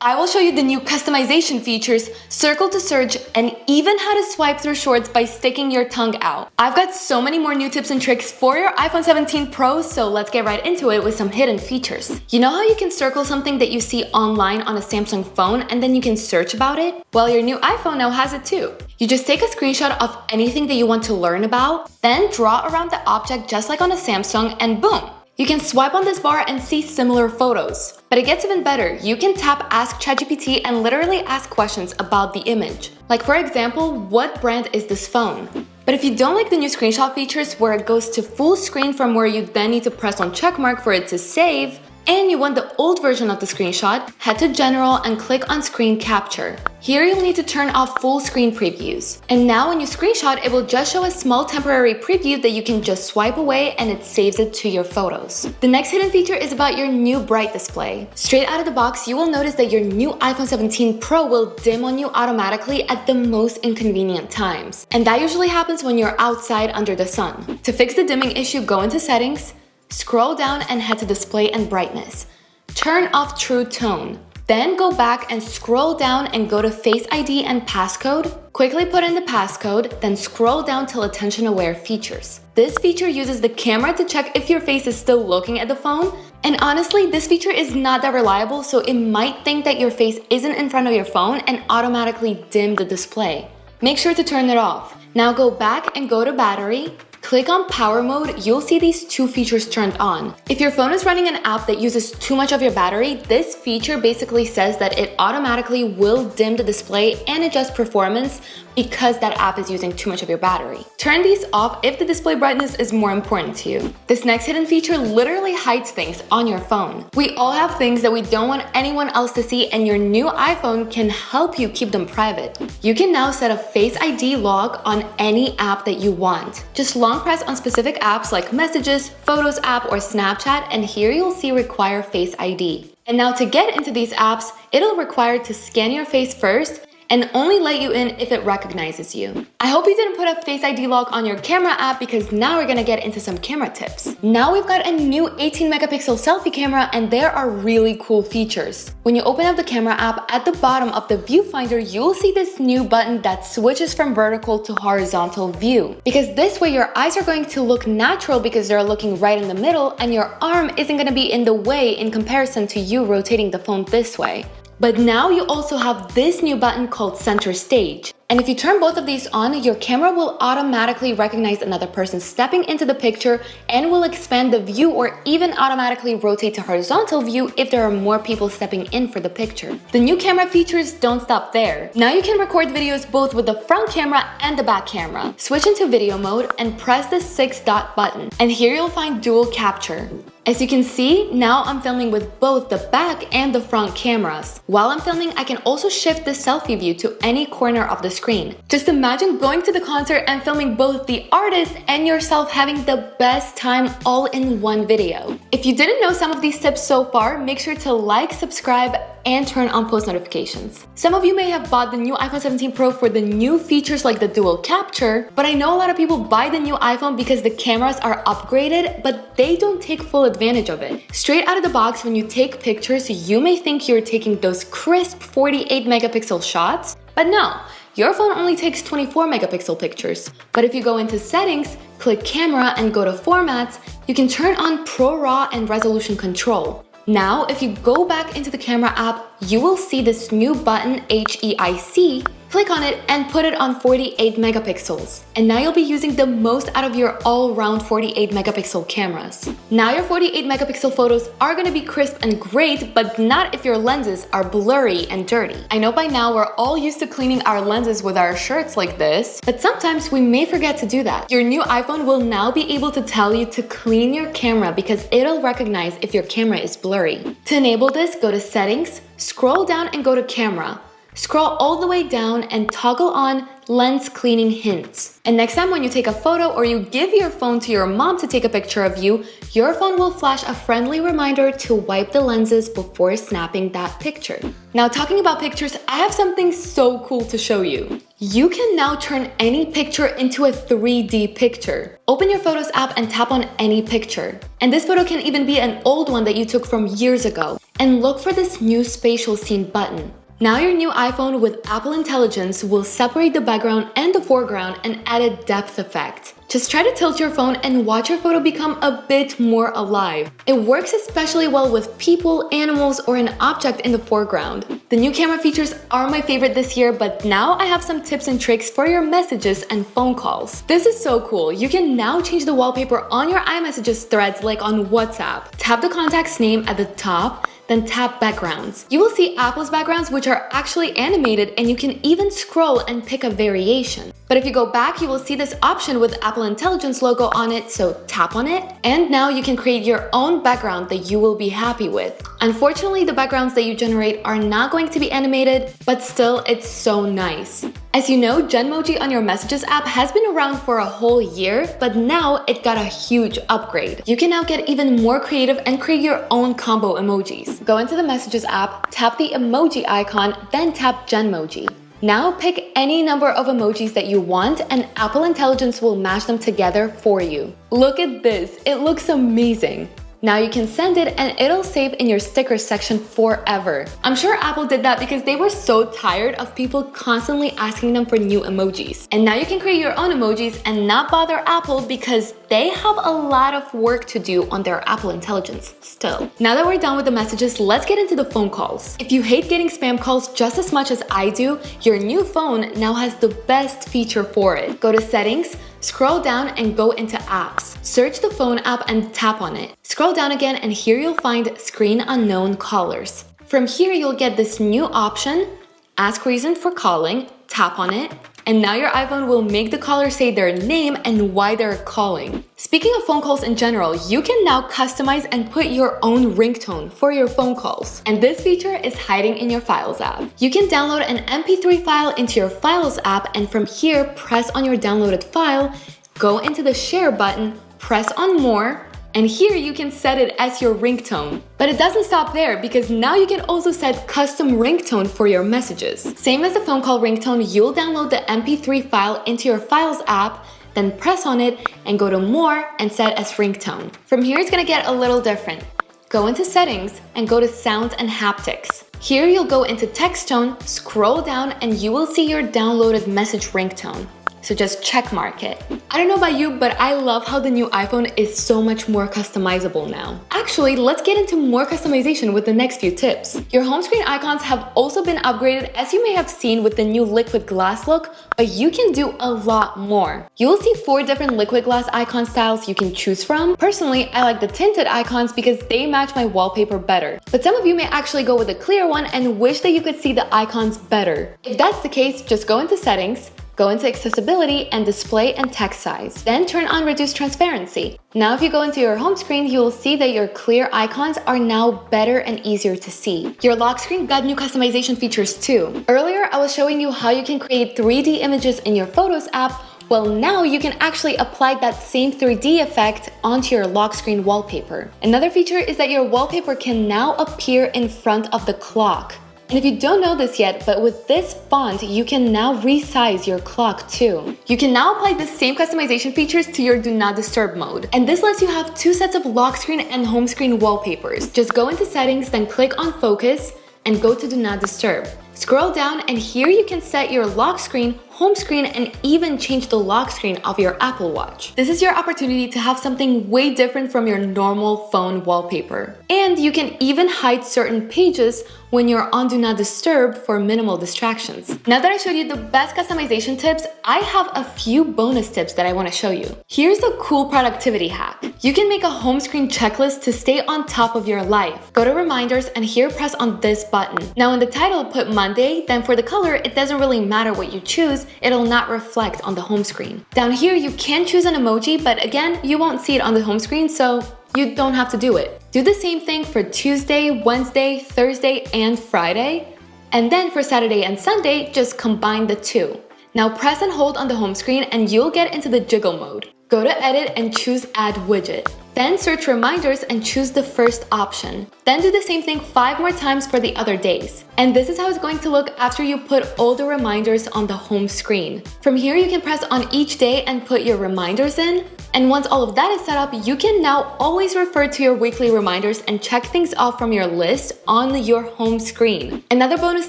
I will show you the new customization features, circle to search, and even how to swipe through shorts by sticking your tongue out. I've got so many more new tips and tricks for your iPhone 17 Pro, so let's get right into it with some hidden features. You know how you can circle something that you see online on a Samsung phone and then you can search about it? Well, your new iPhone now has it too. You just take a screenshot of anything that you want to learn about, then draw around the object just like on a Samsung, and boom! You can swipe on this bar and see similar photos. But it gets even better. You can tap Ask ChatGPT and literally ask questions about the image. Like for example, what brand is this phone? But if you don't like the new screenshot features where it goes to full screen from where you then need to press on checkmark for it to save, and you want the old version of the screenshot, head to General and click on Screen Capture. Here you'll need to turn off full screen previews. And now when you screenshot, it will just show a small temporary preview that you can just swipe away and it saves it to your photos. The next hidden feature is about your new bright display. Straight out of the box, you will notice that your new iPhone 17 Pro will dim on you automatically at the most inconvenient times. And that usually happens when you're outside under the sun. To fix the dimming issue, go into Settings, scroll down and head to Display and Brightness. Turn off True Tone. Then go back and scroll down and go to Face ID and Passcode. Quickly put in the passcode, then scroll down till Attention Aware Features. This feature uses the camera to check if your face is still looking at the phone. And honestly, this feature is not that reliable, so it might think that your face isn't in front of your phone and automatically dim the display. Make sure to turn it off. Now go back and go to Battery. Click on Power Mode, you'll see these two features turned on. If your phone is running an app that uses too much of your battery, this feature basically says that it automatically will dim the display and adjust performance because that app is using too much of your battery. Turn these off if the display brightness is more important to you. This next hidden feature literally hides things on your phone. We all have things that we don't want anyone else to see, and your new iPhone can help you keep them private. You can now set a Face ID lock on any app that you want. Just long press on specific apps like Messages, Photos app, or Snapchat, and here you'll see Require Face ID. And now to get into these apps, it'll require to scan your face first and only let you in if it recognizes you. I hope you didn't put a Face ID lock on your camera app, because now we're gonna get into some camera tips. Now we've got a new 18 megapixel selfie camera, and there are really cool features. When you open up the camera app, at the bottom of the viewfinder, you'll see this new button that switches from vertical to horizontal view. Because this way your eyes are going to look natural because they're looking right in the middle, and your arm isn't gonna be in the way in comparison to you rotating the phone this way. But now you also have this new button called Center Stage. And if you turn both of these on, your camera will automatically recognize another person stepping into the picture and will expand the view or even automatically rotate to horizontal view if there are more people stepping in for the picture. The new camera features don't stop there. Now you can record videos both with the front camera and the back camera. Switch into video mode and press the 6-dot button. And here you'll find dual capture. As you can see, now I'm filming with both the back and the front cameras. While I'm filming, I can also shift the selfie view to any corner of the screen. Just imagine going to the concert and filming both the artist and yourself having the best time all in one video. If you didn't know some of these tips so far, make sure to like, subscribe, and turn on post notifications. Some of you may have bought the new iPhone 17 Pro for the new features like the dual capture, but I know a lot of people buy the new iPhone because the cameras are upgraded, but they don't take full advantage of it. Straight out of the box, when you take pictures, you may think you're taking those crisp 48 megapixel shots, but no, your phone only takes 24 megapixel pictures. But if you go into Settings, click Camera, and go to Formats, you can turn on Pro RAW and Resolution Control. Now, if you go back into the camera app, you will see this new button HEIC. Click on it and put it on 48 megapixels. And now you'll be using the most out of your all-round 48 megapixel cameras. Now your 48 megapixel photos are gonna be crisp and great, but not if your lenses are blurry and dirty. I know by now we're all used to cleaning our lenses with our shirts like this, but sometimes we may forget to do that. Your new iPhone will now be able to tell you to clean your camera because it'll recognize if your camera is blurry. To enable this, go to Settings, scroll down and go to Camera. Scroll all the way down and toggle on Lens Cleaning Hints. And next time when you take a photo or you give your phone to your mom to take a picture of you, your phone will flash a friendly reminder to wipe the lenses before snapping that picture. Now talking about pictures, I have something so cool to show you. You can now turn any picture into a 3D picture. Open your Photos app and tap on any picture. And this photo can even be an old one that you took from years ago. and look for this new spatial scene button. Now your new iPhone with Apple Intelligence will separate the background and the foreground and add a depth effect. Just try to tilt your phone and watch your photo become a bit more alive. It works especially well with people, animals, or an object in the foreground. The new camera features are my favorite this year, but now I have some tips and tricks for your messages and phone calls. This is so cool. You can now change the wallpaper on your iMessages threads like on WhatsApp. Tap the contact's name at the top, then tap backgrounds. You will see Apple's backgrounds, which are actually animated, and you can even scroll and pick a variation. But if you go back, you will see this option with Apple Intelligence logo on it, so tap on it. And now you can create your own background that you will be happy with. Unfortunately, the backgrounds that you generate are not going to be animated, but still, it's so nice. As you know, Genmoji on your Messages app has been around for a whole year, but now it got a huge upgrade. You can now get even more creative and create your own combo emojis. Go into the Messages app, tap the emoji icon, then tap Genmoji. Now pick any number of emojis that you want and Apple Intelligence will match them together for you. Look at this, it looks amazing. Now you can send it and it'll save in your stickers section forever. I'm sure Apple did that because they were so tired of people constantly asking them for new emojis. And now you can create your own emojis and not bother Apple because they have a lot of work to do on their Apple Intelligence still. Now that we're done with the messages, let's get into the phone calls. If you hate getting spam calls just as much as I do, your new phone now has the best feature for it. Go to Settings, scroll down and go into Apps. Search the phone app and tap on it. Scroll down again and here you'll find Screen Unknown Callers. From here you'll get this new option, Ask Reason for Calling, tap on it, and now your iPhone will make the caller say their name and why they're calling. Speaking of phone calls in general, you can now customize and put your own ringtone for your phone calls. And this feature is hiding in your Files app. You can download an MP3 file into your Files app and from here, press on your downloaded file, go into the Share button, press on More, and here you can set it as your ringtone. But it doesn't stop there because now you can also set custom ringtone for your messages. Same as the phone call ringtone, you'll download the MP3 file into your Files app, then press on it and go to More and set as ringtone. From here it's gonna get a little different. Go into Settings and go to Sounds and Haptics. Here you'll go into Text Tone, scroll down and you will see your downloaded message ringtone. So just check mark it. I don't know about you, but I love how the new iPhone is so much more customizable now. Actually, let's get into more customization with the next few tips. Your home screen icons have also been upgraded, as you may have seen with the new liquid glass look, but you can do a lot more. You will see 4 different liquid glass icon styles you can choose from. Personally, I like the tinted icons because they match my wallpaper better. But some of you may actually go with a clear one and wish that you could see the icons better. If that's the case, just go into Settings, go into Accessibility and Display and Text Size. Then turn on Reduce Transparency. Now if you go into your home screen, you will see that your clear icons are now better and easier to see. Your lock screen got new customization features too. Earlier, I was showing you how you can create 3D images in your Photos app. Well, now you can actually apply that same 3D effect onto your lock screen wallpaper. Another feature is that your wallpaper can now appear in front of the clock. And if you don't know this yet, but with this font, you can now resize your clock too. You can now apply the same customization features to your Do Not Disturb mode. And this lets you have 2 sets of lock screen and home screen wallpapers. Just go into Settings, then click on Focus, and go to Do Not Disturb. Scroll down and here you can set your lock screen, home screen, and even change the lock screen of your Apple Watch. This is your opportunity to have something way different from your normal phone wallpaper. And you can even hide certain pages when you're on Do Not Disturb for minimal distractions. Now that I showed you the best customization tips, I have a few bonus tips that I want to show you. Here's a cool productivity hack. You can make a home screen checklist to stay on top of your life. Go to Reminders and here press on this button. Now in the title put Monday, then for the color it doesn't really matter what you choose, it'll not reflect on the home screen. Down here you can choose an emoji, but again, you won't see it on the home screen, so you don't have to do it. Do the same thing for Tuesday, Wednesday, Thursday, and Friday. And then for Saturday and Sunday, just combine the 2. Now press and hold on the home screen and you'll get into the jiggle mode. Go to Edit and choose Add Widget. Then search Reminders and choose the first option. Then do the same thing 5 more times for the other days. And this is how it's going to look after you put all the reminders on the home screen. From here you can press on each day and put your reminders in. And once all of that is set up, you can now always refer to your weekly reminders and check things off from your list on your home screen. Another bonus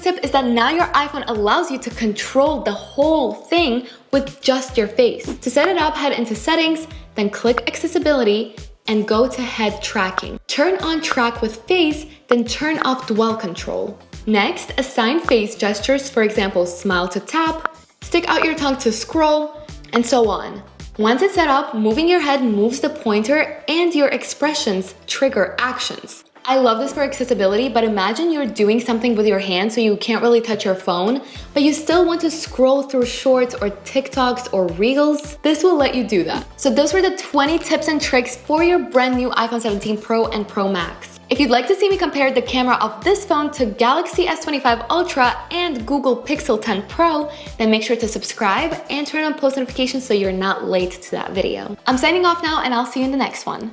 tip is that now your iPhone allows you to control the whole thing with just your face. To set it up, head into settings, then click accessibility and go to head tracking. Turn on track with face, then turn off dwell control. Next, assign face gestures, for example, smile to tap, stick out your tongue to scroll, and so on. Once it's set up, moving your head moves the pointer and your expressions trigger actions. I love this for accessibility, but imagine you're doing something with your hand so you can't really touch your phone, but you still want to scroll through shorts or TikToks or Reels. This will let you do that. So those were the 20 tips and tricks for your brand new iPhone 17 Pro and Pro Max. If you'd like to see me compare the camera of this phone to Galaxy S25 Ultra and Google Pixel 10 Pro, then make sure to subscribe and turn on post notifications so you're not late to that video. I'm signing off now and I'll see you in the next one.